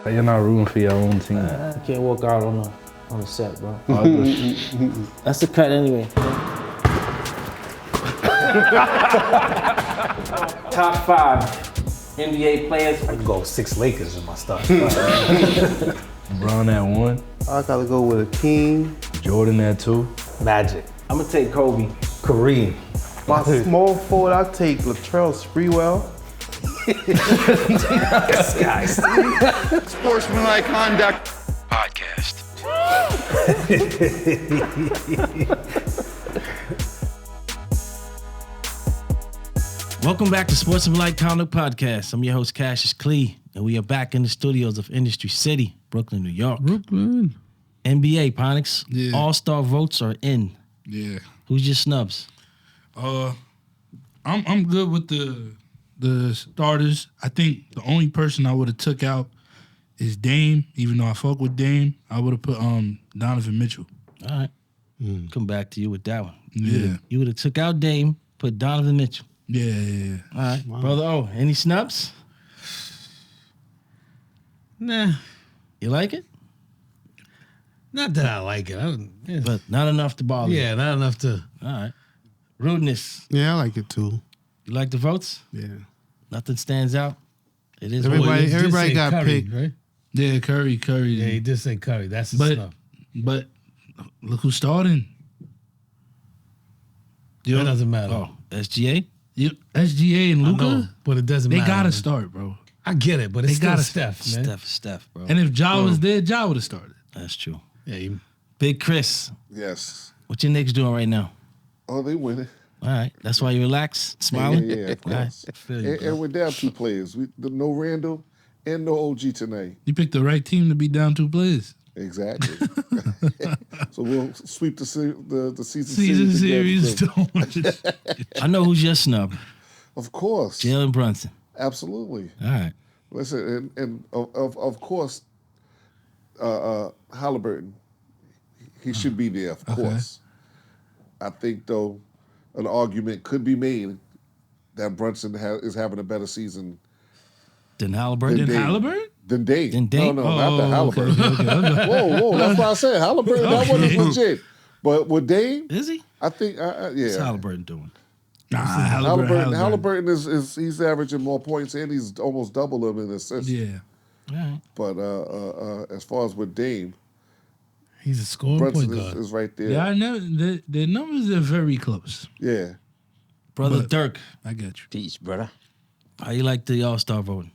You're not rooting for your own team. You can't walk out on the set, bro. That's the cut anyway. Top 5 NBA players. I can go 6 Lakers in my stuff. LeBron at 1. I gotta go with King. Jordan at 2. Magic. I'm gonna take Kobe. Kareem. My small forward, I'll take Latrell Sprewell. This guy. Sportsmanlike Conduct Podcast. Welcome back to Sportsmanlike Conduct Podcast. I'm your host, Cassius Clee, and we are back in the studios of Industry City, Brooklyn, New York. Brooklyn. NBA, Ponix. Yeah. All-star votes are in. Yeah. Who's your snubs? I'm good with the starters. I think the only person I would have took out is Dame. Even though I fuck with Dame, I would have put Donovan Mitchell. All right. Come back to you with that one. Yeah. You would have took out Dame, put Donovan Mitchell. Yeah. All right. Wow. Brother O, any snubs? Nah. You like it? Not that I like it. But not enough to bother you. Yeah, not enough to. All right. Rudeness. Yeah, I like it too. You like the votes? Yeah. Nothing stands out? It is Everybody got Curry, picked. right? Yeah, Curry. Yeah, he did say Curry. That's a snub. But look who's starting. It doesn't matter. Oh, SGA? SGA and I Luka, know, but it doesn't matter. they gotta man. start, bro. I get it, but it's They still gotta Steph, man. Steph, bro. And if Ja was there, Ja would have started. That's true. Yeah, Big Chris, Yes. what your Knicks doing right now? Oh, they winning. All right. That's why you relax, smiling? Yeah, of course. All right. Feel you, bro. And we're down 2 players. No Randall and no OG tonight. You picked the right team to be down 2 players. Exactly. So we'll sweep the season Series. together. I know who's your snub. Of course. Jalen Brunson. Absolutely. All right. Listen, and of course, Halliburton, he should be there, of course. I think, though, an argument could be made that Brunson is having a better season Then Halliburton. than Dame. Than Dame? No, not the Halliburton. Okay. Whoa, that's what I said. Halliburton, that wasn't legit. But with Dame, Is he? I think, What's yeah. Halliburton doing? Nah, Halliburton is he's averaging more points and he's almost double him in assists. Yeah. All right. But as far as with Dame, he's a scoring Brunson point guard. is right there. Yeah, I know. The numbers are very close. Yeah. Brother But- Dirk, I got you. Peace, brother. how you like the All-Star voting?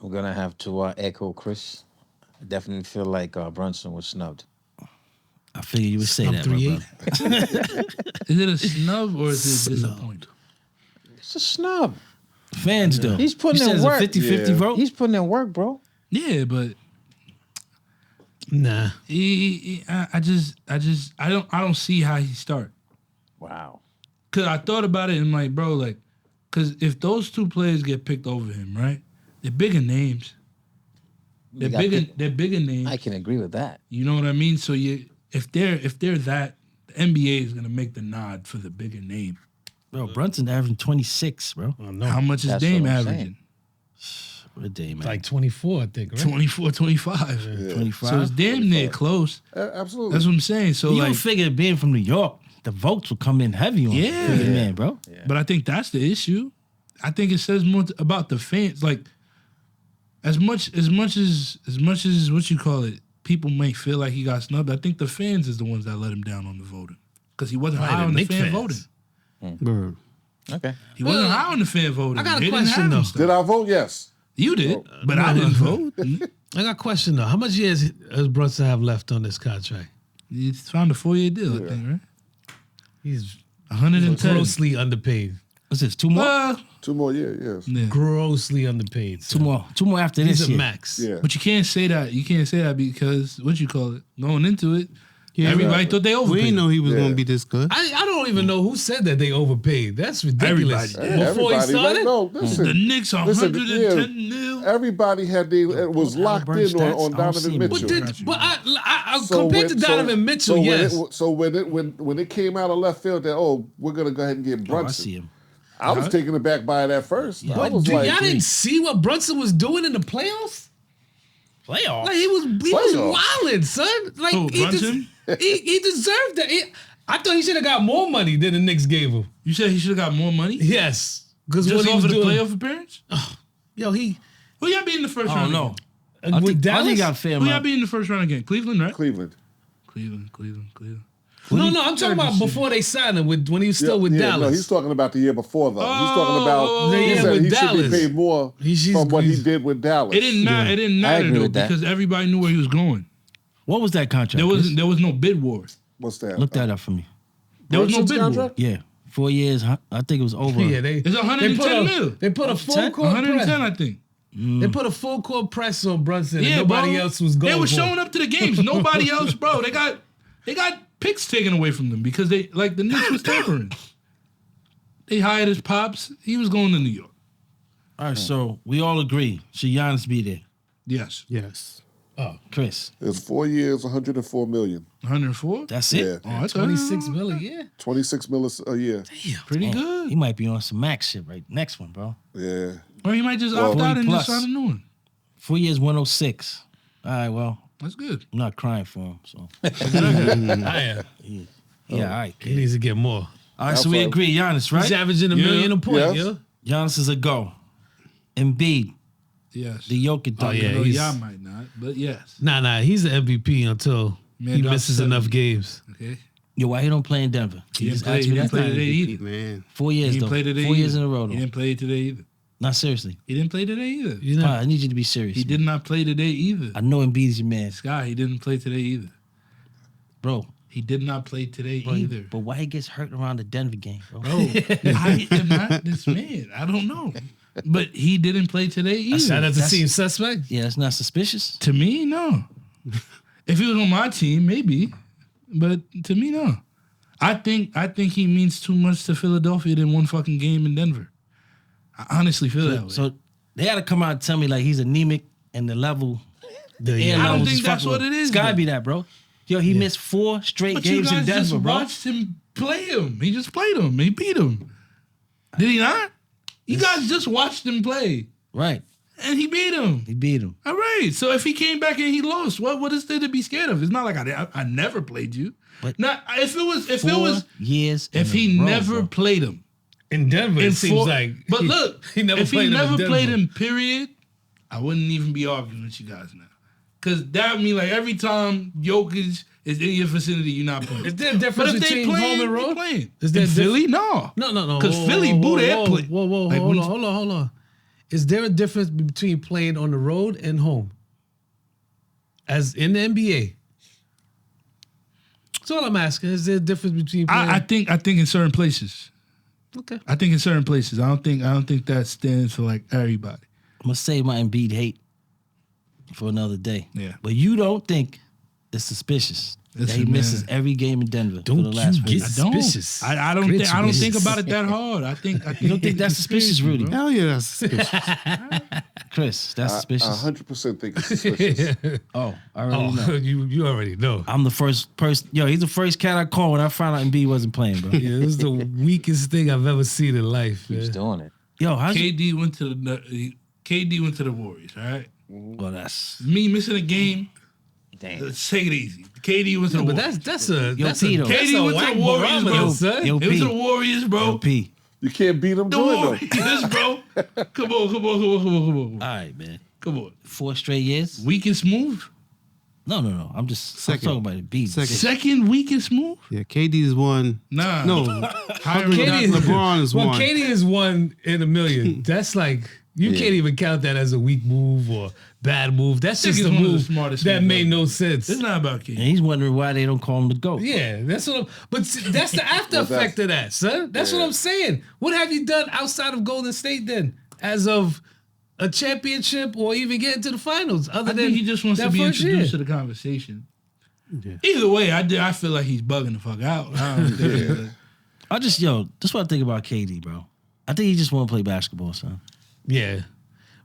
I'm gonna have to echo Chris. I definitely feel like Brunson was snubbed. I figured you would say Snub that, my 3-8. brother. Is it a snub or is it a disappointment? It's a snub. Fans, though. He's putting you in said work. It's a 50-50 Yeah. vote? He's putting in work, bro. Yeah, but Nah. I don't see how he start. Wow. Cause I thought about it and like, bro, like, cause if those 2 players get picked over him, right? They're bigger names. They're bigger names. I can agree with that. You know what I mean? So if they're that, the NBA is gonna make the nod for the bigger name. Bro, Brunson's averaging 26, bro. Oh, no. How much is That's Dame what I'm averaging? saying. What a day, man. Like 24, I think, right? 24, 25. Yeah. 25. So it's damn near close. Absolutely. That's what I'm saying. So you like, would figure being from New York, the votes will come in heavy on Yeah. for your man, bro. but I think that's the issue. I think it says more about the fans. Like, as much as what you call it, people may feel like he got snubbed. I think the fans is the ones that let him down on the voting because he wasn't Right, high the on the Knicks fan fans. voting. Okay. He wasn't high on the fan voting. I got a They didn't question, have him though. stuff. Did I vote? Yes. You did, but I didn't vote. I got a question, though. How much years does Brunson have left on this contract? You found a 4-year deal, I think, right? He's 110. grossly underpaid. What's this, 2 more? 2 more years, yes. Yeah. Grossly underpaid. Two more after this He's a year. max. Yeah. But you can't say that. You can't say that because what you call it, going into it, Yeah, everybody thought they overpaid. We didn't know he was Yeah. going to be this good. I don't even know who said that they overpaid. That's ridiculous. Everybody. Before he Everybody, started? no, listen. The Knicks are Listen, 110 mil. Everybody was locked in Halliburton stats, on I don't see Donovan him. Mitchell. But I compared to Donovan Mitchell, so yes. When it came out of left field that we're gonna go ahead and get Oh, I Brunson, see him. I was taken aback by it at first. I But was dude, like, y'all didn't see what Brunson was doing in the playoffs? Playoffs. Like he was wilding, son. Like Who, Brunson? he deserved that. I thought he should have got more money than the Knicks gave him. You said he should have got more money? Yes, because Just what he off was of the doing. playoff appearance? Yo, he Who y'all beat in the first I round? don't know. again? I with think Dallas. he got a fair Who y'all amount. beat in the first round again? Cleveland, right? Cleveland. Cleveland. No, I'm talking about before they signed him when he was still with Dallas. No, he's talking about the year before, though. He's talking about the he year said with he should Dallas. be paid more from what he did with Dallas. It didn't matter. It didn't matter agree though with that. because everybody knew where he was going. What was that contract? There was no bid war. What's that? Look that up for me. There was no Brunson's bid war. contract? Yeah, 4 years. I think it was over. Yeah, It's 110 mil. They put a full court 110, press. I think. They put a full court press on Brunson. Yeah, and nobody bro. else was going. They were for showing up to the games. Nobody else, bro. They got picks taken away from them because the Knicks was tampering. They hired his pops. He was going to New York. All right, so we all agree. Should Giannis be there? Yes. Yes. Chris, It's 4 years, 104 million. 104? that's it. Yeah, Oh, that's 26 million. Yeah. 26 million a year. pretty He good. might be on some max shit right next one, bro. Yeah. Or he might just Well, opt out and 40 just sign a new one. 4 years, 106. All right, well, That's good. I'm not crying for him, so I am. yeah, all right. He needs to get more. All right, so we fine. agree, Giannis, right? He's averaging a million a point, Yes. yo. Giannis is a go. Embiid, Yes. the Jokic dog. yeah, No, he's- y'all might not, but yes. Nah, he's the MVP until Man, he Doc misses said- enough games. Okay. Yo, why he don't play in Denver? He didn't just play, asked he me didn't that. play today either. Man. 4 He years, didn't though. play today 4 years either. in a row, He though. didn't play today either. Not seriously. He didn't play today either. You know, I need you to be serious. He man. did not play today either. I know Embiid's your man, Sky, he didn't play today either. bro. He did not play today either. But why he gets hurt around the Denver game, bro? Bro, I am not this man. I don't know. But he didn't play today either. that doesn't seem suspect. Yeah, that's not suspicious. To me, no. If he was on my team, maybe. But to me, no. I think he means too much to Philadelphia than one fucking game in Denver. I honestly feel that way. So they got to come out and tell me like he's anemic and the level. The air I don't levels think is that's fucking what with it him. is, It's gotta though. be that, bro. Yo, he missed 4 straight But you games guys in Denver, just bro. watched him play him. He just played him. He beat him. Did he not? You guys just watched him play. Right. And he beat him. He beat him. All right. So if he came back and he lost, what is there to be scared of? It's not like I never played you. But Not if it was 4 years. if in he a row, never bro. played him. In Denver, In it seems like. But look, he never if he played him in never Denver. played him, period, I wouldn't even be arguing with you guys now. Because that would mean like every time Jokic is in your vicinity, you're not playing. Is there a But difference if they between playing, home and they road? playing. Is there in a Philly? No. No. Because Philly boo their play. Whoa, Like, hold when- on. Is there a difference between playing on the road and home? As in the NBA? That's all I'm asking. Is there a difference between playing? I think in certain places. Okay. I think in certain places. I don't think that stands for like everybody. I'm gonna save my Embiid hate for another day. Yeah. But you don't think it's suspicious that he Listen, misses man. every game in Denver for Don't the last you 4 get years? suspicious. I don't Great think suspicious. about it that hard. I think You don't think that's suspicious, Rudy? bro. Hell yeah, that's suspicious. Chris, that's suspicious. 100% think it's suspicious. Oh, I already know. Oh, you already know. I'm the first person. Yo, he's the first cat I called when I found out Embiid wasn't playing, bro. Yeah, this is the weakest thing I've ever seen in life. Keeps Man. doing it. Yo, how's KD went to the Warriors. All right. well, that's Me missing a game. Damn. Let's take it easy. KD went to the But Warriors. that's a Yo, that's Tito. a that's KD a went to whack the Warriors, barometer, bro. son. Yo, It was P. the Warriors, bro. LP. You can't beat them The doing Warriors, bro. Come on. All right, man. Come on. 4 straight years? Weakest move? No. I'm just Second. talking about Embiid. Second. Second weakest move? Yeah, KD is one. Nah. No, Hiring KD LeBron is well, one. KD is 1 in a million. That's like you can't even count that as a weak move or bad move. That's think just a he's one of the move smartest that men made ever. no sense. It's not about And KD. he's wondering why they don't call him the GOAT. Yeah, that's what. But see, that's the after Well, effect of that, son. That's what I'm saying. What have you done outside of Golden State then, as of a championship or even getting to the finals? Other I than think he just wants to that be first introduced year? to the conversation. Either way, I feel like he's bugging the fuck out. I don't think That's what I think about KD, bro. I think he just want to play basketball, son. Yeah,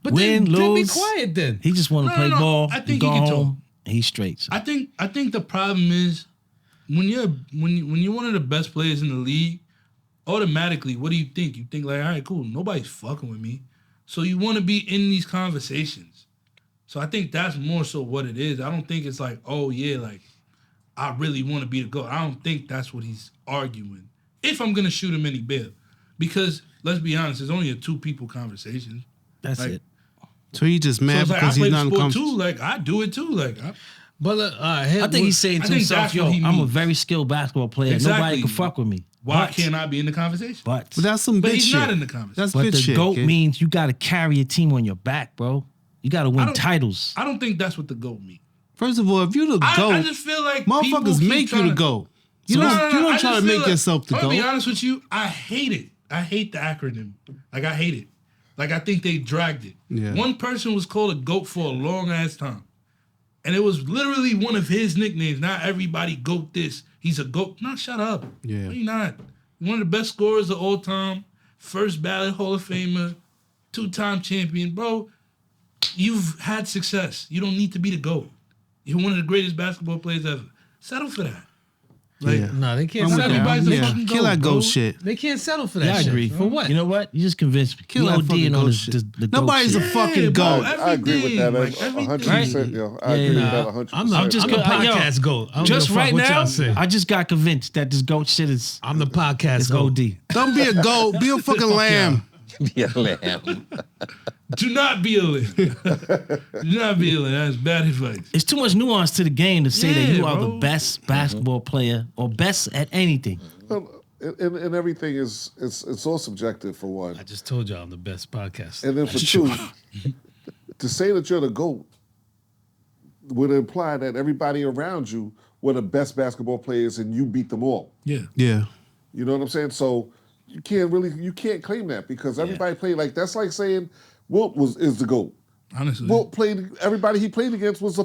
but Win, then be lose. quiet then. He just want to play No. ball, I think go he can talk. home, and he's straight. son. I think the problem is when you're one of the best players in the league, automatically, what do you think? You think like, all right, cool, nobody's fucking with me. So you want to be in these conversations. So I think that's more so what it is. I don't think it's like, oh yeah, like I really want to be the GOAT. I don't think that's what he's arguing. If I'm gonna shoot him any bail, because let's be honest, it's only a 2-people conversation. That's Like, it. So he just mad So it's like, because I play he's the not in sport conference. too. Like I do it too. Like But I think he's saying I to think himself, that's yo, what he I'm a means. very skilled basketball player. Exactly. Nobody can fuck with me. why But- can't I be in the conversation? But But that's some But bitch he's shit. not in the conversation. That's But bitch the shit. GOAT kid. means you got to carry a team on your back, bro. You got to I win don't- titles. I don't think that's what the GOAT means. First of all, if you're the GOAT, I just feel like people motherfuckers keep make you trying the to- GOAT. You No, don't, no, no, you don't I try just to feel make like- yourself the I'm gonna be GOAT. honest with you. I hate it. I hate the acronym. Like I hate it. Like I think they dragged it. Yeah. One person was called a GOAT for a long ass time. And it was literally one of his nicknames. Not everybody GOAT this. He's a GOAT. No, shut up. Yeah. No, you're not. One of the best scorers of all time. First ballot Hall of Famer. 2-time champion. Bro, you've had success. You don't need to be the GOAT. You're one of the greatest basketball players ever. Settle for that. Like, Yeah. No, they can't I'm with settle. that. everybody's a Yeah. fucking Kill GOAT, that bro. GOAT shit. They can't settle for that Yeah, I shit. agree. For what? You know what? You just convinced me. Kill You that ODing fucking on GOAT the shit. GOAT Nobody's a shit. fucking bro, GOAT. I agree with that Like everything. 100%. I agree with that 100%. I'm just the gonna- podcast GOAT. I don't Just give a fuck right what now, y'all say. I just got convinced that this GOAT shit is I'm the podcast it's GOAT. OD. Don't be a GOAT. Be a fucking lamb. Be a lamb. Do not be a lamb. Do not be a lamb. That's bad advice. It's too much nuance to the game to say that Yeah, you are bro. the best basketball player or best at anything. And everything is it's all subjective for one. I just told y'all I'm the best podcast. And then for two, to say that you're the GOAT would imply that everybody around you were the best basketball players and you beat them all. Yeah. Yeah. You know what I'm saying? So you can't claim that because everybody played like that's like saying Wilt is the GOAT. Honestly. Wilt played everybody he played against was a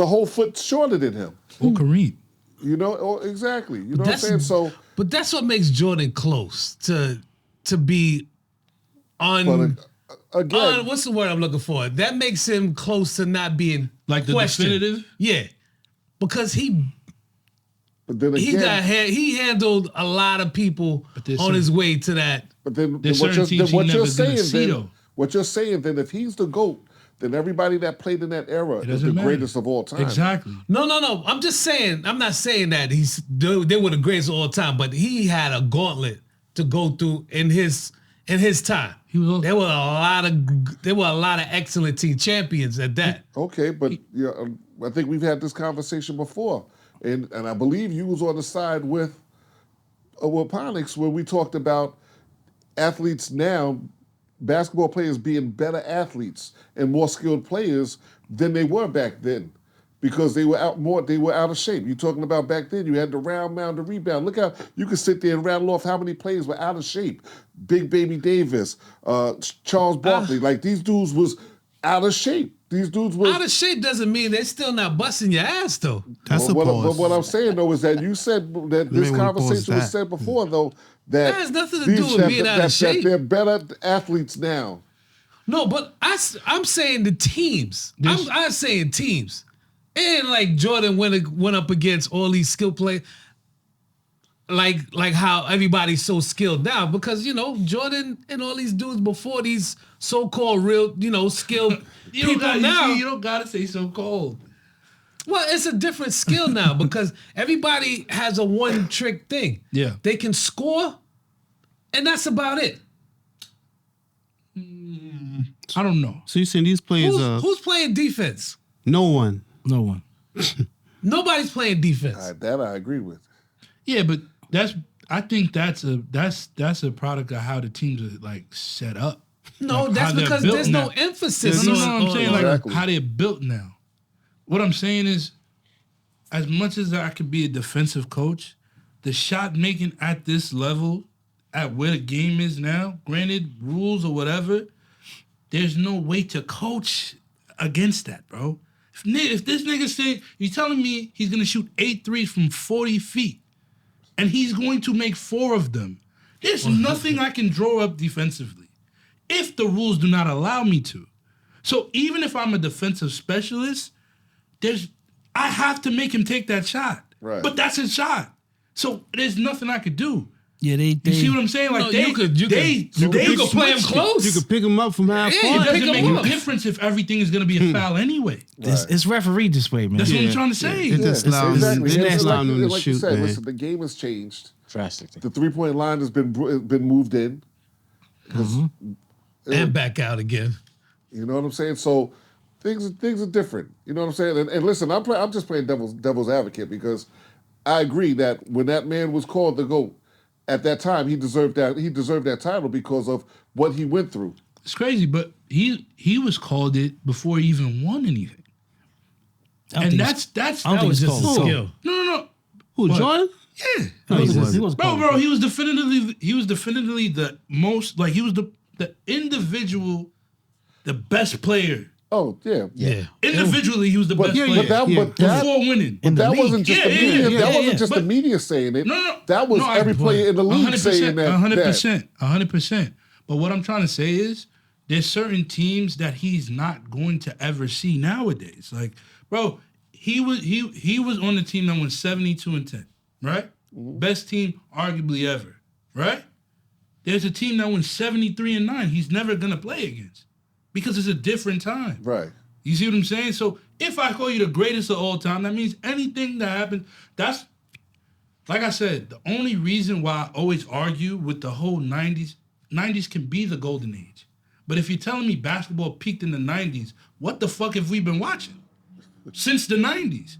whole foot shorter than him. Or Kareem. You know, exactly. You know what I'm saying? So But that's what makes Jordan close to be on. but again, What's the word I'm looking for? That makes him close to not being Like the questioned. definitive? Yeah, because he but then again, he handled a lot of people there's on some- his way to that. but then There's what certain teams you're he never saying gonna see, then, though. what you're saying then, if he's the GOAT, then everybody that played in that era is doesn't the matter. greatest of all time. Exactly. No. I'm just saying. I'm not saying that they were the greatest of all time, but he had a gauntlet to go through in his time. There were a lot of excellent team champions at that. Okay, but yeah, I think we've had this conversation before, and I believe you was on the side with Ponix where we talked about athletes now, basketball players being better athletes and more skilled players than they were back then, because they were out of shape. You're talking about back then, you had the round mound, the rebound. Look how you could sit there and rattle off how many players were out of shape. Big Baby Davis, Charles Barkley, like these dudes was out of shape. These dudes were Out of shape doesn't mean they're still not busting your ass though. That's a but pause. what I'm saying though is that you said that this may wanna pause conversation was that. said before though that That has nothing to do with being out of shape. That they're better athletes now. No, but I'm saying the teams. I'm saying teams. And like Jordan went up against all these skill players. Like how everybody's so skilled now, because Jordan and all these dudes before, these so-called real skilled people now. You don't gotta say so cold. Well, it's a different skill now because everybody has a one-trick thing. Yeah. They can score, and that's about it. I don't know. So you saying these players Who's playing defense? no one. No one. Nobody's playing defense. That I agree with. Yeah, but I think that's a product of how the teams are like set up. No, Like, that's how they're because built there's no now. emphasis No, on I'm saying like Exactly. how they're built now. What I'm saying is, as much as I could be a defensive coach, the shot making at this level, at where the game is now, granted rules or whatever, there's no way to coach against that, bro. If this nigga say, you telling me he's gonna shoot 8 threes from 40 feet, and he's going to make 4 of them, there's nothing I can draw up defensively if the rules do not allow me to. So even if I'm a defensive specialist, I have to make him take that shot. Right. But that's his shot. So there's nothing I could do. Yeah, they You see what I'm saying? Like No, you could play him close. You could pick him up from half Yeah, court. you It pick doesn't him make up. a difference if everything is going to be a foul anyway. It's referee this way, man. That's what I'm Yeah. trying to say. It just allows Exactly. they It's just allow them to like you shoot, said, man. listen, the game has changed. Drastically. The 3-point line has been moved in. And back out again. You know what I'm saying? So things are different. You know what I'm saying? And listen, I'm just playing devil's advocate because I agree that when that man was called the GOAT, at that time he deserved that title because of what he went through. It's crazy, but he was called it before he even won anything. And that's That was just a called skill. no. Who, What? Jordan? Yeah. he was Bro, he was definitively the most, like, he was the individual, the best player. Oh yeah, Yeah. Individually, he was the best player. but that before winning. In the that league. wasn't just the media. That wasn't just the But- media saying it. No. That was every player in the league saying that. 100%. But what I'm trying to say is, there's certain teams that he's not going to ever see nowadays. Like, bro, he was on the team that went 72-10, right? Best team arguably ever, right? There's a team that went 73-9. He's never gonna play against because it's a different time. Right. You see what I'm saying? So if I call you the greatest of all time, that means anything that happened, that's, like I said, the only reason why I always argue with the whole 90s can be the golden age. But if you're telling me basketball peaked in the 90s, what the fuck have we been watching since the 90s?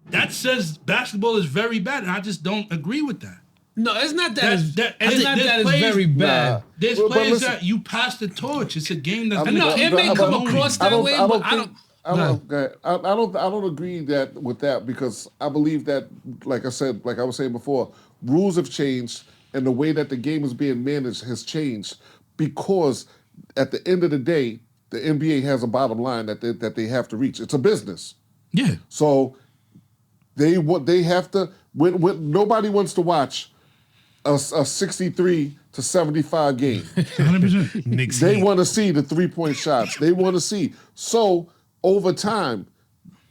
That says basketball is very bad, and I just don't agree with that. No, it's not that. That- It's not that it's very bad. There's But players listen- that you pass the torch. It's a game that's No, it may come across that way, but I don't. I don't agree with that because I believe that, like I was saying before, rules have changed and the way that the game is being managed has changed because at the end of the day, the NBA has a bottom line that they have to reach. It's a business, Yeah. so they have to. When nobody wants to watch a 63-75 game. 100%. They want to see the 3-point shots. They want to see. So over time,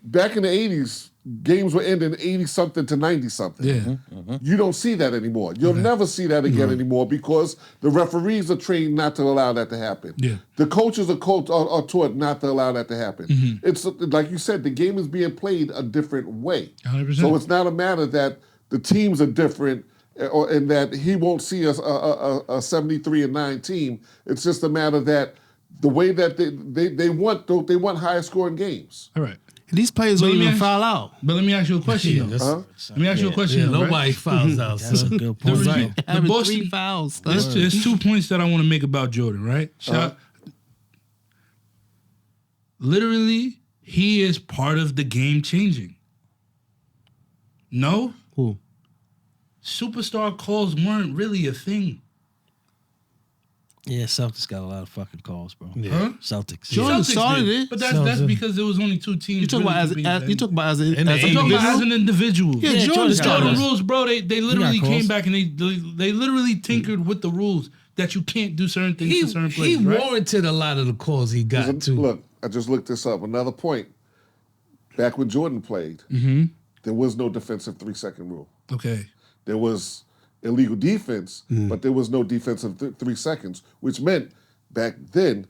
back in the 80s, games were ending 80-something to 90-something. Yeah. You don't see that anymore. You'll never see that again anymore because the referees are trained not to allow that to happen. Yeah. The coaches are taught not to allow that to happen. It's like you said, the game is being played a different way. 100%. So it's not a matter that the teams are different and that he won't see a 73-9 team. It's just a matter that the way that they want higher scoring games. All right. These players But don't let me even ask- foul out. But let me ask you a question, though. Let me ask you a question. Yeah, though, right? nobody fouls out. That's a son. good The, point. re- the Having Boston, 3 fouls. there's 2 points that I want to make about Jordan, right? Literally, he is part of the game changing. No? Who? Superstar calls weren't really a thing. Yeah, Celtics got a lot of fucking calls, bro. Huh? Celtics. Jordan Celtics started did. it. But that's because there was only 2 teams. You talk about as an And the I'm talking about as individual. an individual. Yeah, Yeah, Jordan Jordan started Jordan it. rules, bro. They literally calls. came back and they literally tinkered with the rules that you can't do certain things to certain He places, right? warranted a lot of the calls he got too. Look, I just looked this up. Another point. Back when Jordan played, there was no defensive 3-second rule. Okay. There was illegal defense, but there was no defensive 3 seconds, which meant back then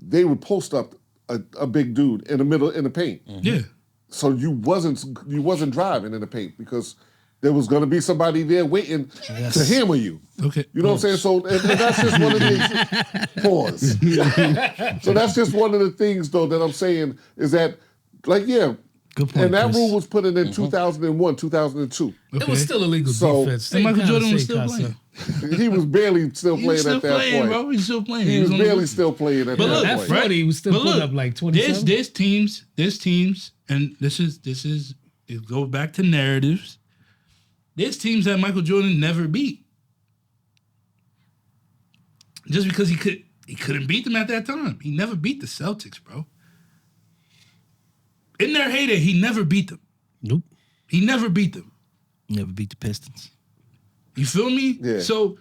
they would post up a big dude in the middle in the paint. Yeah. So you wasn't driving in the paint because there was going to be somebody there waiting to hammer you. Okay. You know what I'm saying? So and that's just one of the pause. So that's just one of the things though that I'm saying is that Good point, and that Chris. rule was put in 2001, 2002. It was still illegal So- defense. And Michael Same Jordan was kinda still same playing. He was barely still He playing was still at that playing, point. bro. He's still playing. He was on the barely rookie. still playing at But that look, point. At 40, he was still But putting look, up like 27. There's teams, and this is it goes back to narratives. There's teams that Michael Jordan never beat. Just because he couldn't beat them at that time. He never beat the Celtics, bro. In their heyday, he never beat them. Nope. He never beat them. Never beat the Pistons. You feel me? Yeah. So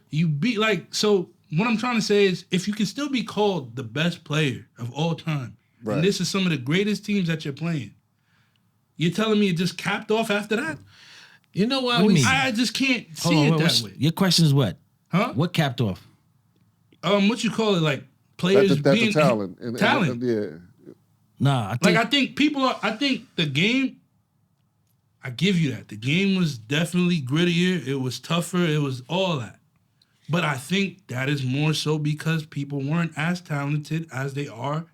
so what I'm trying to say is if you can still be called the best player of all time, Right. and this is some of the greatest teams that you're playing, you're telling me it just capped off after that? You know why What do you we mean? I just can't Hold see on, it wait, that what's- way. Your question is what? Huh? What capped off? What you call it? Like players That's being the talent. talent. Yeah. Nah, I think I think the game. I give you that. The game was definitely grittier. It was tougher. It was all that. But I think that is more so because people weren't as talented as they are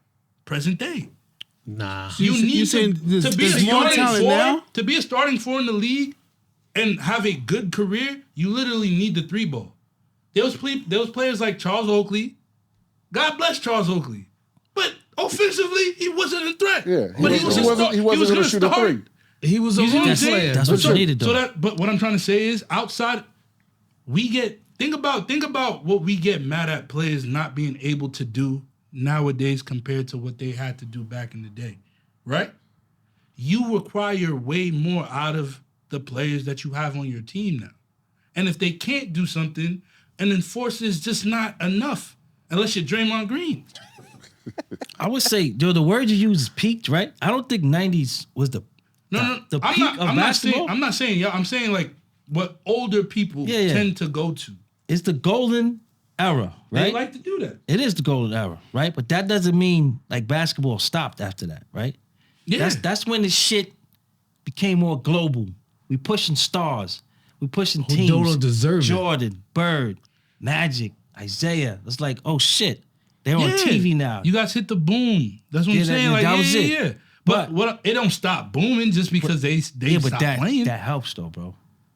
present day. Nah. You need saying to be a there's more starting talent four. now? To be a starting four in the league and have a good career, you literally need the 3-ball. There was players like Charles Oakley. God bless Charles Oakley. But offensively, he wasn't a threat. Yeah. But he wasn't going to shoot a three. He was a You see what role I'm saying? player. That's what you needed, though. But what I'm trying to say is, outside, think about what we get mad at players not being able to do nowadays compared to what they had to do back in the day, right? You require way more out of the players that you have on your team now. And if they can't do something, an enforcer is just not enough unless you're Draymond Green. I would say, the word you use is peaked, right? I don't think 90s was the peak of basketball. I'm not saying y'all. I'm saying like what older people tend to go to. It's the golden era, right? They like to do that. It is the golden era, right? But that doesn't mean like basketball stopped after that, right? Yeah. That's when the shit became more global. We pushing stars. We pushing Who teams. don't deserve it. Jordan, Bird, Magic, Isaiah. It's like, oh shit. They're on Yeah. TV now. You guys hit the boom. That's what I'm saying. that was it. Yeah. But it don't stop booming just because they stop playing. That helps though, bro.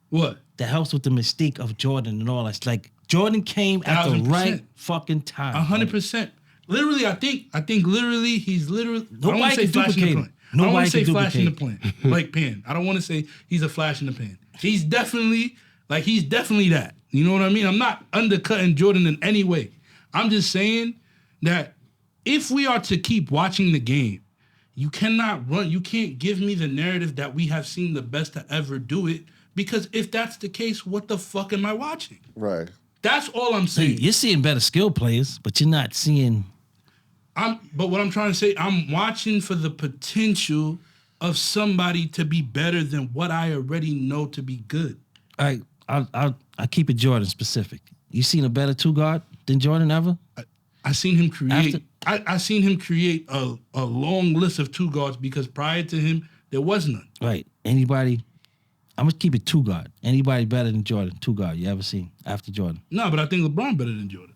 What? That helps with the mystique of Jordan and all that. It's like Jordan came at the 1,000%. right fucking time. 100%. Literally, I think literally he's literally. I don't want Nobody to say can flash in the duplicate pan. him. I don't want Nobody to say can flash in the duplicate pan. Like pan. I don't want to say he's a flash in the pan. He's definitely that. You know what I mean? I'm not undercutting Jordan in any way. I'm just saying that if we are to keep watching the game, you can't give me the narrative that we have seen the best to ever do it, because if that's the case, what the fuck am I watching? Right. That's all I'm saying. You're seeing better skill players, but you're not seeing. But what I'm trying to say, I'm watching for the potential of somebody to be better than what I already know to be good. I'll keep it Jordan specific. You seen a better 2-guard than Jordan ever? I seen him create. I seen him create a long list of 2-guards because prior to him there was none. Right. Anybody? I'm gonna keep it 2-guard. Anybody better than Jordan? 2-guard you ever seen after Jordan? No, but I think LeBron better than Jordan.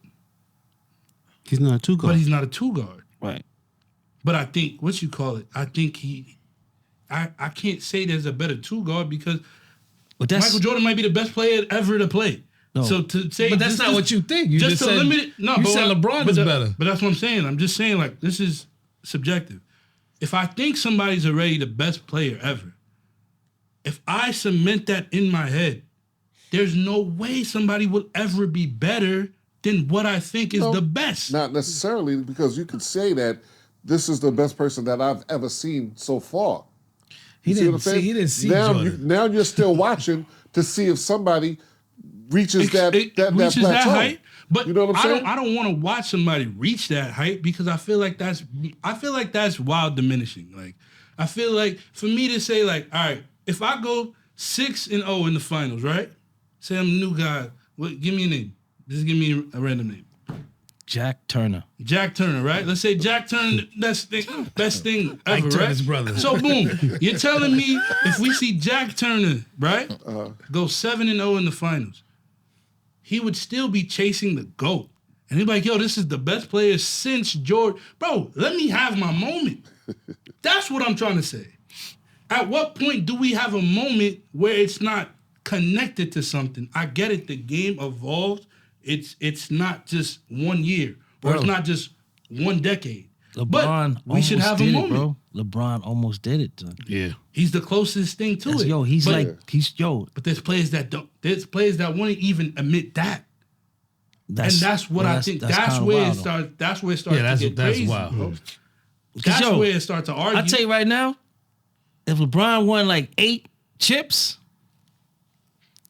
He's not a 2-guard. But he's not a 2-guard. Right. But I think I think I can't say there's a better 2-guard because Michael Jordan might be the best player ever to play. No. So to say, But that's not what you think. You just to said, limit it. No, you but said LeBron is better. But that's what I'm saying. I'm just saying, like, this is subjective. If I think somebody's already the best player ever, if I cement that in my head, there's no way somebody will ever be better than what I think is the best. Not necessarily, because you could say that this is the best person that I've ever seen so far. He See what I'm saying? didn't see now, Jordan. now you're still watching to see if somebody reaches that reaches plateau. that height. But you know what I'm saying? I don't want to watch somebody reach that height because I feel like that's wild diminishing. Like, I feel like for me to say, like, all right, if I go 6-0 in the finals, right? Say I'm a new guy. Give me a name. Just give me a random name. Jack Turner. Jack Turner, right? Let's say Jack Turner, best thing ever, right? Turner's brother. So boom, you're telling me if we see Jack Turner, right, go 7-0 in the finals, he would still be chasing the GOAT. And he'd be like, yo, this is the best player since George. Bro, let me have my moment. That's what I'm trying to say. At what point do we have a moment where it's not connected to something? I get it. The game evolves. It's not just 1 year or it's not just 1 decade. LeBron but we should have a moment. bro. LeBron almost did it. Son. Yeah. He's the closest thing to it. Yo, But there's players that don't. There's players that won't even admit that. That's what I think. That's where it starts. That's where it starts to get crazy. That's wild. Bro. That's where it starts to argue. I tell you right now, if LeBron won like 8 chips,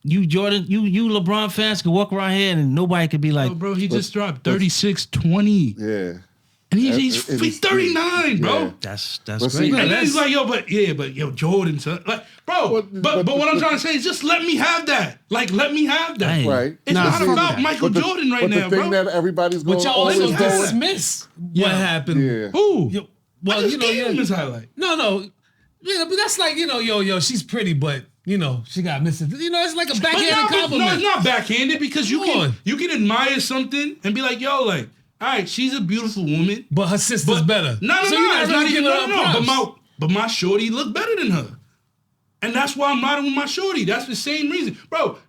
you LeBron fans could walk around here and nobody could be like, bro, he just dropped 36-20. Yeah. And he's 39, bro. Yeah. That's But great. see, And then he's like, yo, Jordan, son. Like, bro, but what I'm trying to say is just let me have that. Like, let me have that. Hey. Right. It's Nah, not fuck about that. Michael Jordan right but now, the thing bro. that everybody's going But y'all always also going. dismiss what happened. Yeah. Who? Well, I just gave him his highlight. No. Yeah, but that's like, yo, she's pretty, but, she got missing. It's like a backhanded compliment. No, it's not backhanded because you Come can admire something and be like, yo, like, all right, she's a beautiful woman. But her sister's better. No, So you're not it's really not even, giving her props. But my shorty looked better than her. And that's why I'm riding with my shorty. That's the same reason. Bro,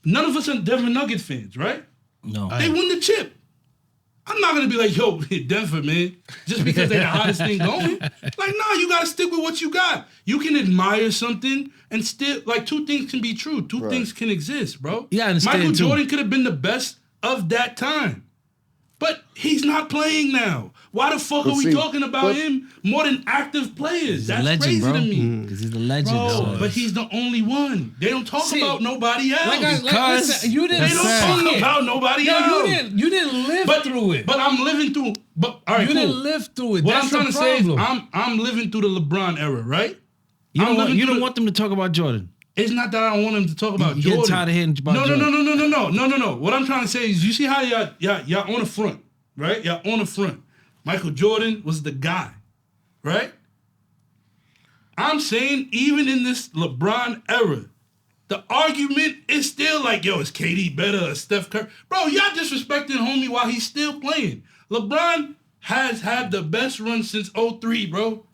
none of us are Denver Nuggets fans, right? No. They won the chip. I'm not gonna be like, yo, Denver, man, just because they're the hottest thing going. Like, nah, you gotta stick with what you got. You can admire something and still, like, two things can be true. Two things can exist, bro. You gotta understand, Michael too. Jordan could have been the best of that time. But he's not playing now. Why the fuck are we talking about him more than active players? He's That's a legend, crazy bro. to me. Because he's a legend. Bro, so. but he's the only one. They don't talk about nobody else. Listen, you didn't They don't see talk it. about nobody Yo, else. you didn't live through it. But I'm living through. But all right, You cool. didn't live through it. What That's I'm trying the to say is problem. I'm living through the LeBron era, right? You don't, living through want them to talk about Jordan. It's not that I don't want him to talk about You Jordan. get tired of hearing about Jordan. No. What I'm trying to say is, you see how y'all on the front, right? Y'all on the front. Michael Jordan was the guy, right? I'm saying even in this LeBron era, the argument is still like, yo, is KD better or Steph Curry? Bro, y'all disrespecting homie while he's still playing. LeBron has had the best run since 03, bro,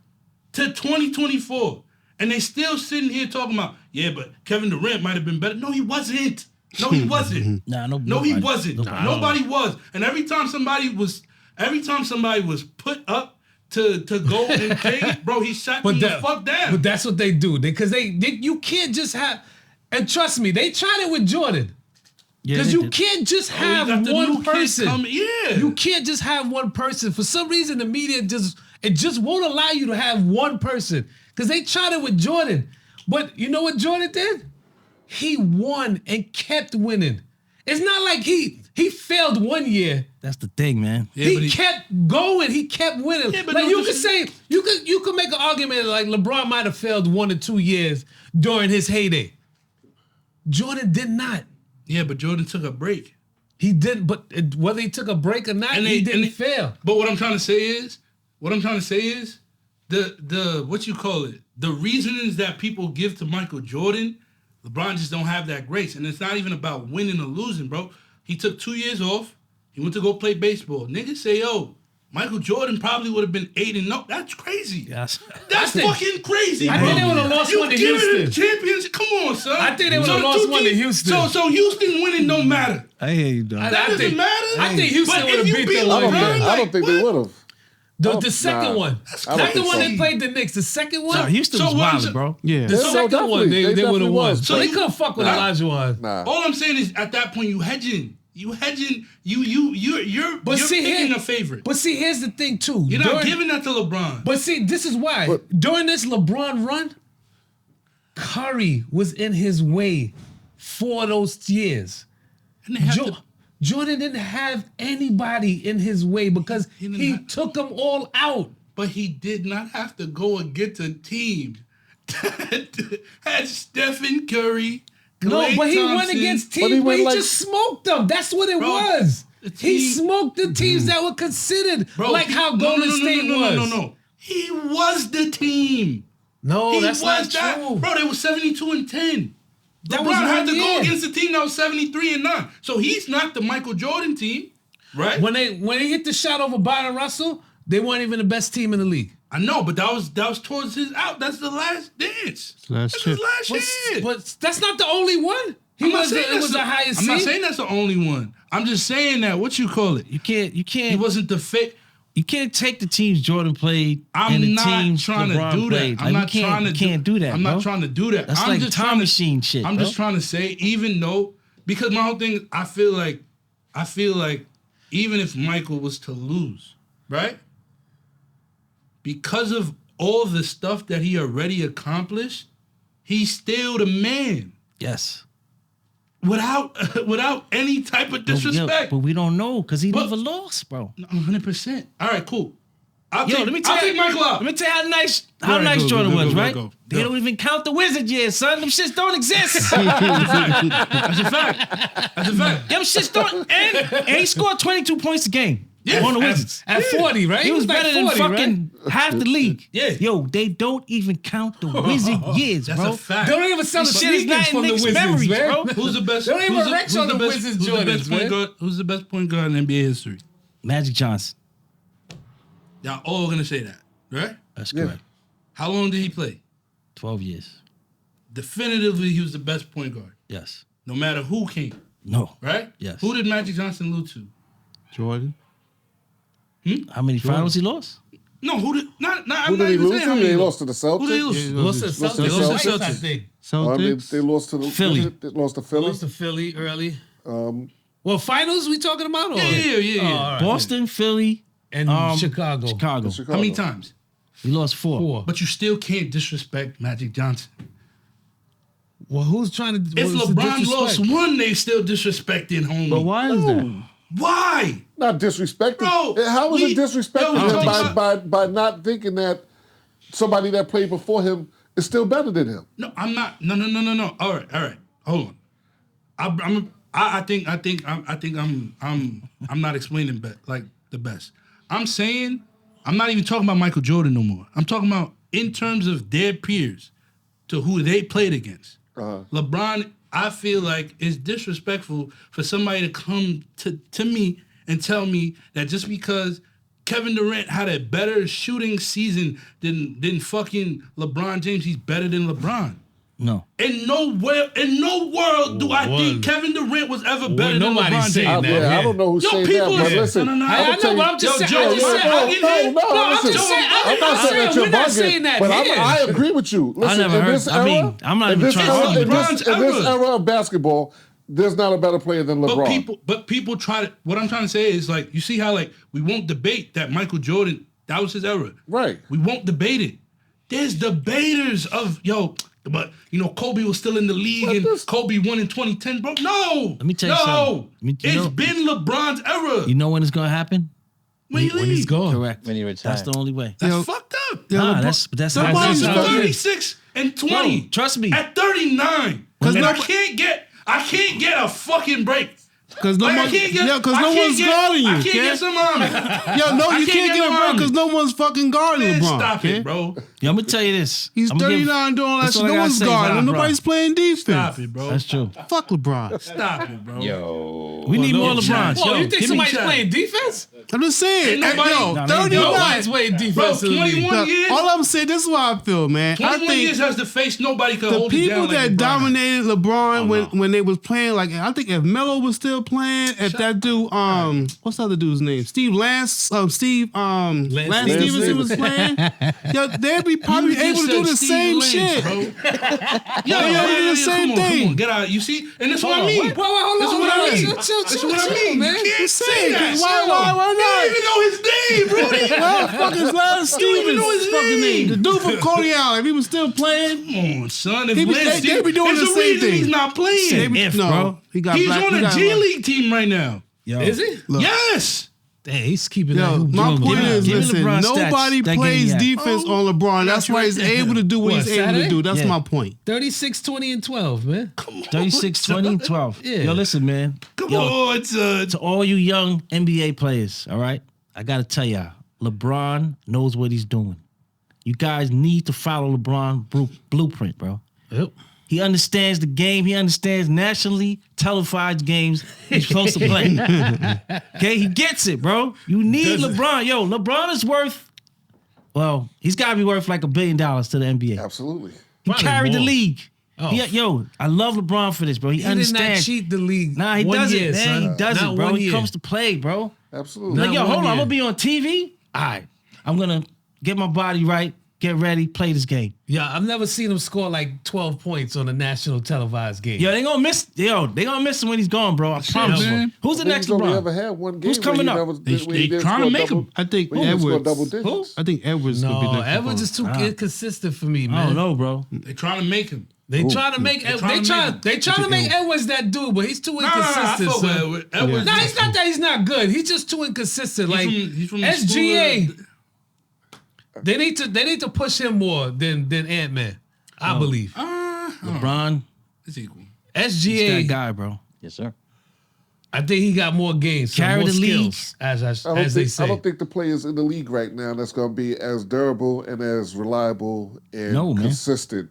to 2024. And they still sitting here talking about, yeah, but Kevin Durant might have been better. No, he wasn't. No, he wasn't. No, he wasn't. Nobody was. And every time somebody was put up to go and play, bro, he shot them the fuck down. But that's what they do. Because you can't just have, and trust me, they tried it with Jordan. Because you can't just have one person. You can't just have one person. For some reason, the media just won't allow you to have one person. Because they tried it with Jordan. But you know what Jordan did? He won and kept winning. It's not like he failed one year. That's the thing, man. He kept going. He kept winning. Yeah, but like no, you could say, you could make an argument like LeBron might have failed 1 or 2 years during his heyday. Jordan did not. Yeah, but Jordan took a break. He didn't. But whether he took a break or not, he didn't fail. But what I'm trying to say is, the what you call it, the reasonings that people give to Michael Jordan, LeBron just don't have that grace. And it's not even about winning or losing, bro. He took 2 years off. He went to go play baseball. Niggas say, yo, Michael Jordan probably would have been 8-0. That's crazy. Yes. That's fucking crazy, I bro. think they would have lost one to Houston. Champions. Come on, son. I think they would have lost one to Houston. So Houston winning don't matter. I hear you, dog. That doesn't matter. I think Houston But would have if you beat them. LeBron, I don't think they would have. The second one. Not the one they played the Knicks. The second one. No, Houston was wild, bro. Yeah. The second one, they would have definitely won. was. So they couldn't fuck with Olajuwon. Nah. All I'm saying is, at that point, you hedging. You're picking a favorite. But see, here's the thing too. You're not giving that to LeBron. But see, this is why. During this LeBron run, Curry was in his way for those years. And they have Jordan didn't have anybody in his way because he took them all out. But he did not have to go against a team that had Stephen Curry. No, but he Thompson. went against teams where he just smoked them. That's what it was. He smoked the teams that were considered how Golden State was. No. He was the team. No, that's not true. Bro, they were 72-10. That LeBron was had one to go year. against a team that was 73-9. So he's not the Michael Jordan team, right? When they hit the shot over Byron Russell, they weren't even the best team in the league. I know, but that was towards his out. That's the last dance. Last That's his last year. But that's not the only one. It was the highest I'm not seed. saying that's the only one. I'm just saying that. What you call it? You can't. He wasn't the fit. You can't take the teams Jordan played I'm and the not teams trying LeBron to do played. that. I'm not trying to. You can't do that. I'm bro. not trying to do that. That's I'm like just time trying to, machine shit. I'm bro. just trying to say, even though, because my whole thing, I feel like, even if Michael was to lose, right? Because of all the stuff that he already accomplished, he's still the man. Yes. without any type of disrespect. But we don't know because he never lost, bro. 100%. All right, cool. I'll Let me tell take Michael out. Let me tell you how nice Jordan was, right? They don't even count the Wizard years, son. Them shits don't exist. That's a fact. Them shits don't. And he scored 22 points a game. Yeah, on the Wizards. At 40, right? He was better than fucking half the league. Yeah. Yo, they don't even count the Wizard years, That's bro. a fact. They don't even sell the shit is sneakers not from in the Knicks Wizards, memories, man. bro. Who's the best? They don't even who's the- wreck who's on the the best- Wizards who's the Jordans, best point man. guard? Who's the best point guard in NBA history? Magic Johnson. Y'all all gonna say that, right? That's correct. How long did he play? 12 years. Definitively, he was the best point guard. Yes. No matter who came, No. right? Yes. Who did Magic Johnson lose to? Jordan. How many finals he lost? No, who did not? Who I'm did not he even lose saying to? how many. They lost to the Celtics. Who did he lose? Lost to Lost to Celtics. the Lost to Celtics. I think. Celtics. They lost to the Philly. They lost to Philly. Lost to Philly early. Well, finals we talking about? Or? Yeah. all right. Boston, Philly, And Chicago. Chicago. Chicago. How many times? We lost 4. 4. But you still can't disrespect Magic Johnson. Well, who's trying to? If what's the LeBron disrespect? lost one, they still disrespecting homie. But why is that? Why? Not disrespecting. Bro, How was it disrespecting I don't him think by not thinking that somebody that played before him is still better than him? No, I'm not. No. All right. Hold on. I think I'm not explaining like the best. I'm saying I'm not even talking about Michael Jordan no more. I'm talking about in terms of their peers to who they played against. LeBron, I feel like is disrespectful for somebody to come to me and tell me that just because Kevin Durant had a better shooting season than fucking LeBron James, he's better than LeBron. No. In no world do I think Kevin Durant was ever better than nobody's LeBron saying James. that. I don't know who's saying that, people but is- listen. No. I know, but I'm just saying. Joe, I'm just saying. I'm I'm listen, just saying. I'm not saying that you're We're not saying bugging, that but here. I agree with you. Listen, never in heard- this I era, mean, I'm not in even this trying to era, say in LeBron's this era. era of basketball, there's not a better player than LeBron. But people try to. What I'm trying to say is like you see how like we won't debate that Michael Jordan that was his era. Right. We won't debate it. There's debaters of but Kobe was still in the league But and this- Kobe won in 2010, bro. No. Let me tell you something. Let me- It's been LeBron's era. You know when it's gonna happen? when he leaves. gone. Correct. When he That's retired. the only way. That's Yo, fucked up. Nah, that's how LeBron's how it is. 36 and 20. Bro, trust me. At 39. 'Cause And I nobody- can't get a fucking break. Because no Like, I one, can't get, because I no can't one's get- guarding you. I can't Ken. get some on it. Yo, no, I you can't can't get get a him break on because me. no one's fucking guarding Man, LeBron. stop Ken. it, bro. Yeah, I'm gonna tell you this. He's I'm gonna 39 doing all that that's shit. all I No gotta one's say, guarding him. nah, bro. Nobody's playing defense. Stop it, bro. That's true. Fuck LeBron. Stop it, bro. Yo. We need more no, LeBrons. Oh, Yo, you think give me somebody's Shaq. playing defense? I'm just saying. Ain't nobody- Yo, Nah, they 39. Nobody's playing Bro, defense. in the league. 21 years. All I'm saying, this is what I feel, man. I 21 years think has to face nobody could the hold it people down like that LeBron. dominated LeBron no. when they was playing, like I think if Melo was still playing, if that dude, what's the other dude's name? Steve Lance, Lance Stevenson was playing. Yo, they'd be probably You able to do said the Steve same Lance, shit. bro. do the same come thing. on, get out. You see? And that's Hold what I on, mean. wait, hold That's on, what I hold on. mean. Chill, That's what I mean. man. You can't say that. Why You don't even know his name, Rudy. Well, fucking Lance You don't even Stevens. know his fucking name. The dude from Coney Island, if he was still playing, Come on, son. If He be- Lance they be doing there's the a same reason thing. he's not playing. If, no, bro. he got He's black. on he a got G League team right now. Yo. Is he? Look. Yes. Damn, he's keeping Yo, that. my give point me- is, give me listen, LeBron stats nobody that plays game, yeah. defense on LeBron. That's why he's able to do what he's able Saturday? to do. That's Yeah. my point. 36, 20, and 12, man. 36, 20, and 12. Yeah. Yo, listen, man. Come Yo, on, son. to all you young NBA players, all right? I got to tell y'all, LeBron knows what he's doing. You guys need to follow LeBron blueprint, bro. Yep. He understands the game. He understands nationally televised games he's supposed to play. Okay, he gets it, bro. You need LeBron. Yo, LeBron is worth, well, he's got to be worth like $1 billion to the NBA. Absolutely. He Probably carried the more. league. Oh. Yo, I love LeBron for this, bro. He He did not understands. cheat the league. Nah, he 1 doesn't, year, man. son. He doesn't, Not bro. 1 He year. comes to play, bro. Absolutely. Like, yo, Not hold 1 on. I'm year. going to be on TV. All right. I'm going to get my body right, get ready, play this game. Yeah, I've never seen him score like 12 points on a national televised game. Yo, they going to miss. Yo, they going to miss him when he's gone, bro. I promise you. man. Who's the next He's only LeBron? ever had one game. Who's coming where he up? never- They where he didn't trying to score make double- him. I think He didn't score Edwards. double digits. I think Edwards could be No, next. Edwards is too inconsistent for me, I man. don't know, bro. They're trying to make him. They trying to make Edwards that dude, but he's too inconsistent. Edwards. No, he's not that he's not good. He's just too inconsistent. He's from SGA. They need to push him more than Ant-Man. I believe. LeBron is equal. SGA, he's that guy, bro. Yes, sir. I think he got more games, carry more the league, skills, as they say. I don't think the players in the league right now that's going to be as durable and as reliable and consistent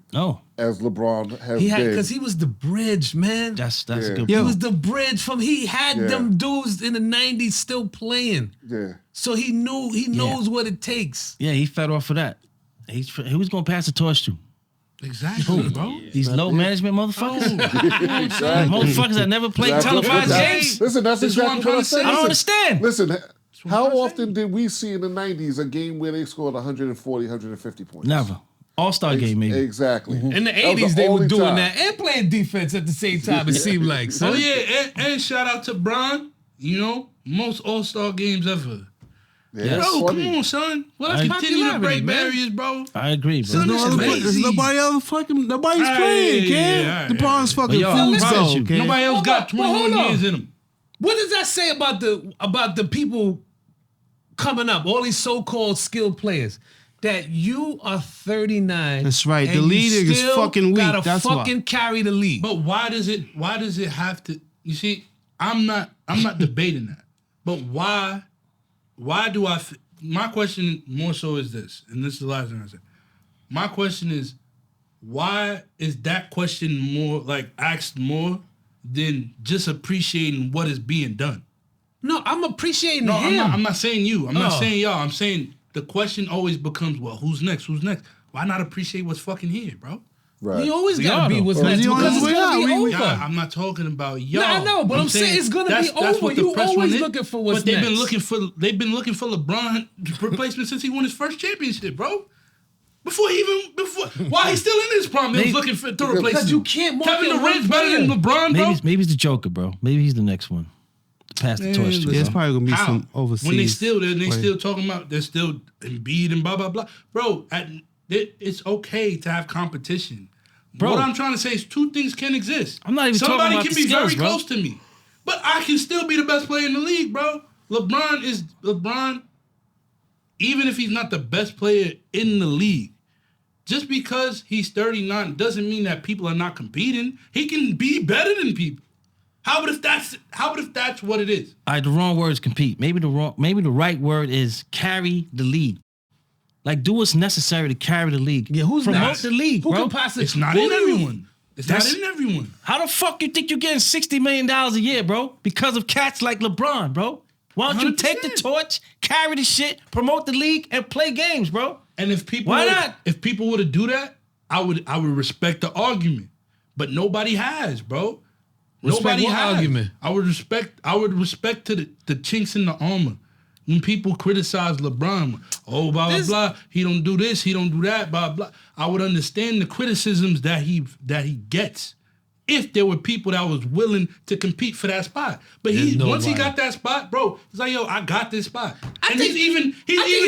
as LeBron has been. Because he was the bridge, man. That's a good. He was the bridge from. He had them dudes in the '90s still playing. Yeah. So he knows what it takes. Yeah, he fed off of that. He was going to pass the torch to. Exactly, bro. These low management motherfuckers. Motherfuckers that never played televised games. Listen, that's exactly what I'm saying. I don't understand. Listen, how often did we see in the 90s a game where they scored 140, 150 points? Never. All-Star game, maybe. Exactly. In the 80s, they were doing that and playing defense at the same time, it seemed like. Oh, yeah, and shout out to Bron. You know, most All-Star games ever. Yeah, bro, come on, son. Let's continue to break barriers, bro. I agree, bro. There's nobody's playing, kid. LeBron's fucking food, kid. Nobody else got 21 years in them. What does that say about the people coming up, all these so-called skilled players? That you are 39. That's right. The league is fucking weak. That's fucking carry the league. But why does it have to? You see, I'm not debating that. But why do I? My question more so is this, and this is the last thing I say. My question is, why is that question more asked more than just appreciating what is being done? No, I'm appreciating him. I'm not saying you. I'm not saying y'all. I'm saying the question always becomes, well, who's next? Who's next? Why not appreciate what's fucking here, bro? Right. You always gotta be what's next because it's gonna be over. I'm not talking about y'all. No, I know, but I'm saying it's gonna be over. You always looking for what's next. But they've been looking for LeBron replacement since he won his first championship, bro. Before while he's still in his prime, they was looking to replace him. Because you can't market Kevin Durant's better than LeBron, bro. Maybe he's the Joker, bro. Maybe he's the next one. Pass the torch to. It's probably gonna be some overseas. When they still talking about they're still Embiid and blah blah blah, bro. It's okay to have competition. Bro, what I'm trying to say is two things can exist. I'm not even talking about can the be skills, very close to me, but I can still be the best player in the league, bro. LeBron. Even if he's not the best player in the league, just because he's 39 doesn't mean that people are not competing. He can be better than people. How about if that's what it is? All right, the wrong word is compete. Maybe the right word is carry the league. Like, do what's necessary to carry the league. Yeah, who's promote next? the league, Who bro? can possibly? It's not in everyone. It's not in everyone. How the fuck you think you're getting $60 million a year, bro? Because of cats like LeBron, bro. Why don't you take the torch, carry the shit, promote the league, and play games, bro? And if people If people were to do that, I would respect the argument. But nobody has, bro. Nobody has. Argument? I would respect to the chinks in the armor. When people criticize LeBron, blah blah blah, he don't do this, he don't do that, blah blah. I would understand the criticisms that he gets if there were people that was willing to compete for that spot. But once he got that spot, bro, he's like, yo, I got this spot. He's even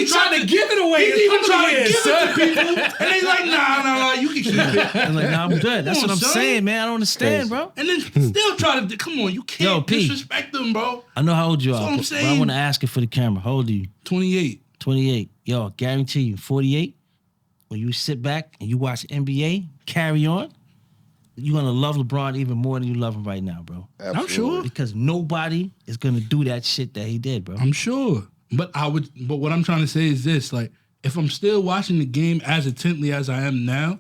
trying to give it away. He's even trying to give it to people, and they like, nah, you can keep it. I'm like, nah, I'm good. That's what I'm saying, man. I don't understand, bro. And then still try to come on, you can't disrespect them, bro. I know how old you are, That's what I'm but saying. I want to ask it for the camera. How old are you? 28. 28. Yo, guarantee you, 48. When you sit back and you watch NBA, carry on. You're going to love LeBron even more than you love him right now, bro. Absolutely. I'm sure. Because nobody is going to do that shit that he did, bro. I'm sure. But what I'm trying to say is this, like, if I'm still watching the game as intently as I am now,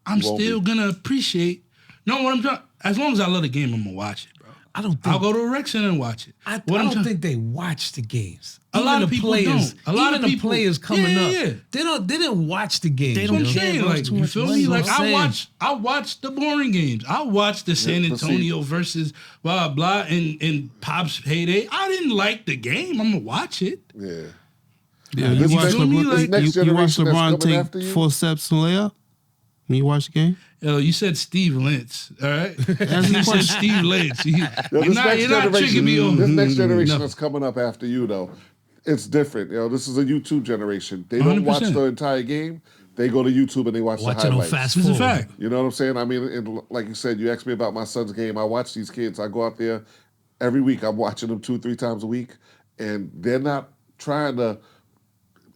I'm still going to appreciate. No, what I'm trying, as long as I love the game, I'm going to watch it, bro. I'll go to a rec center and watch it. I don't think they watch the games. A lot of people don't. A lot of the players coming up, they didn't watch the games. They don't care, bro. Like, you feel me? Like, I watch the boring games. I watched the San Antonio versus blah blah and Pop's heyday. I didn't like the game. I'm gonna watch it. Yeah. You watch LeBron take after you? 4 steps to lay up? When you watch the game? Yo, you said Steve Lentz, all right? You said Steve Lentz. You're not tricking me on. This next generation that's coming up after you, though, it's different. This is a YouTube generation. They don't 100%. watch the entire game. they go to YouTube and they watch Watching the on highlights. fast It's a forward. fact. You know what I'm saying? I mean, and like you said, you asked me about my son's game. I watch these kids. I go out there every week. I'm watching them 2-3 times a week, and they're not trying to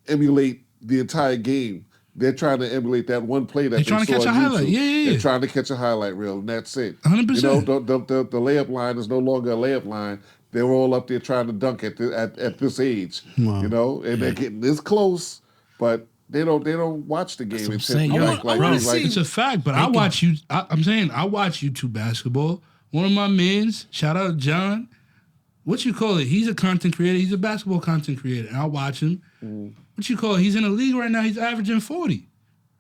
emulate the entire game. They're trying to emulate that one play that They're trying to saw catch a on highlight. YouTube. Yeah. They're trying to catch a highlight reel, and that's it. 100%. You know, the layup line is no longer a layup line. They're all up there trying to dunk at this age. Wow. You know, and they're getting this close, but they don't watch the game. what I'm It's saying. It's a fact, but I'm saying I watch YouTube basketball. One of my mans, shout out John, he's a content creator. He's a basketball content creator, and I watch him. He's in the league right now. He's averaging 40.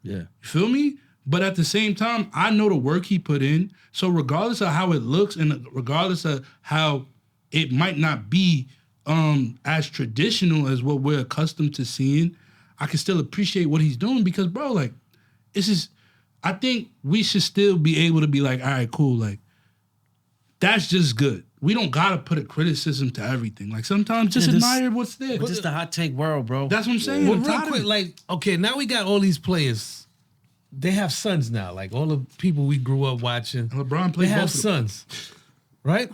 Yeah. You feel me? But at the same time, I know the work he put in. So regardless of how it looks and regardless of how it might not be as traditional as what we're accustomed to seeing, I can still appreciate what he's doing because, bro, like, I think we should still be able to be like, all right, cool, like, that's just good. We don't gotta put a criticism to everything. Like, sometimes just admire what's there. But just the hot take world, bro. That's what I'm saying. Well, I'm real tired of quick, it. like, okay, now we got all these players. They have sons now. Like all the people we grew up watching. LeBron They played have both of them. sons, right?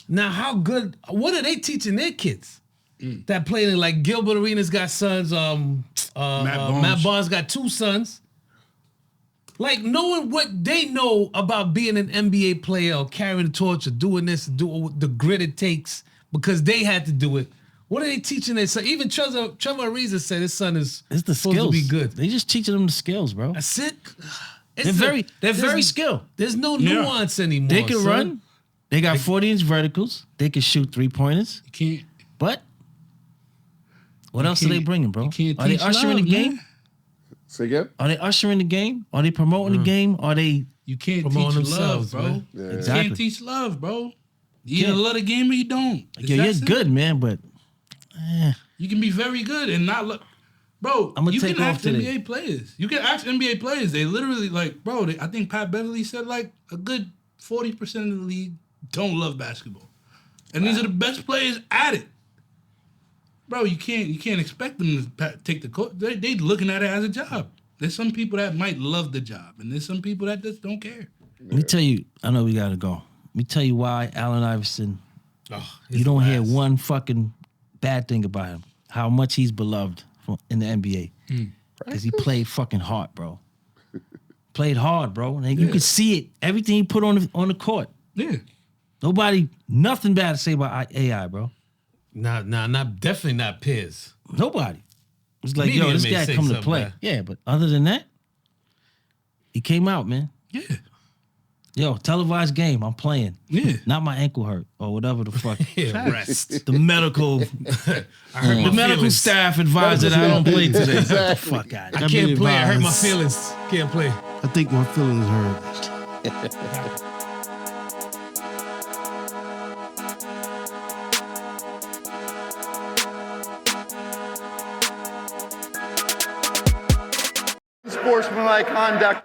Now, how good? What are they teaching their kids that play in? Like Gilbert Arenas got sons. Matt Barnes got 2 sons. Like knowing what they know about being an NBA player or carrying the torch or doing this, do the grit it takes because they had to do it. What are they teaching their son? Even Trevor Ariza said his son is It's the supposed skills. to be good. They just teaching them the skills, bro. That's it. They're very skilled. There's no nuance anymore. They can son. run. They got 40-inch verticals. They can shoot 3-pointers. You can't. But what else are they bringing, bro? You can't Are they teach ushering the love, game? man. Say again? Are they ushering the game? Are they promoting the game? Are they? You can't Promoting teach love, themselves, bro. man. Yeah. You Exactly. can't teach love, bro. You either love the game or you don't. It's Yo, that you're simple. good, man, but You can be very good and not look. Bro, I'ma you take can off ask today. NBA players. You can ask NBA players. They literally, like, bro, I think Pat Beverly said, like, a good 40% of the league don't love basketball. And these are the best players at it. Bro, you can't expect them to take the court. They looking at it as a job. There's some people that might love the job, and there's some people that just don't care. let me tell you. I know we gotta go. Let me tell you why Allen Iverson. He's You don't the hear last. one fucking bad thing about him. How much he's beloved in the NBA. Because he played fucking hard, bro. Played hard, bro. And you could see it. Everything he put on the court. Yeah. Nothing bad to say about AI, bro. Definitely not Piers. Nobody. It's like, Media yo, this may guy say come to something play. bad. Yeah, but other than that, he came out, man. Yeah. Yo, televised game, I'm playing. Yeah. Not my ankle hurt or whatever the fuck. Yeah, rest. The medical I hurt my medical feelings. staff advised that I don't play today. Get the Exactly. fuck out of I here. can't been play. I hurt my advised. feelings. Can't play. I think my feelings hurt. Sportsmanlike Conduct